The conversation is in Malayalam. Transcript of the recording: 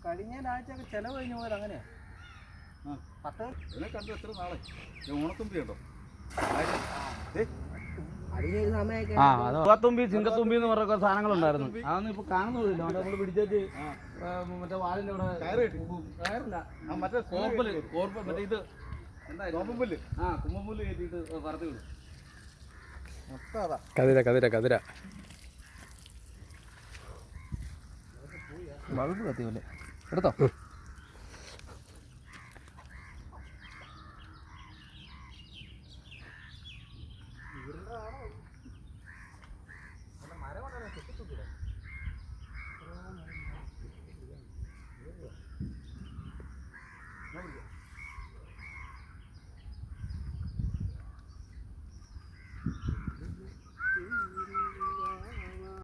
കഴിഞ്ഞ ആഴ്ച ചെലവ് കഴിഞ്ഞു പോയത് അങ്ങനെയാ. 10 കണ്ടു എത്ര നാളെ ഓണത്തുമ്പി ഉണ്ടോ? തുമ്പി ചിങ്കത്തുമ്പി എന്ന് പറഞ്ഞ സാധനങ്ങളുണ്ടായിരുന്നു. അതൊന്നും ഇപ്പൊ കാണുന്നില്ല. നമ്മള് പിടിച്ചിട്ട് മറ്റേ വാലിന്റെ അവിടെ കയറില്ല, മറ്റേ മറ്റേ ഇത് കുമ്പുല്ല് കുമ്പുല്ല് കയറ്റിട്ട് പറത്തി വിടും. കതിര കതിര കതിര ബൾബ് കത്തിയല്ലേ എടുത്തോ.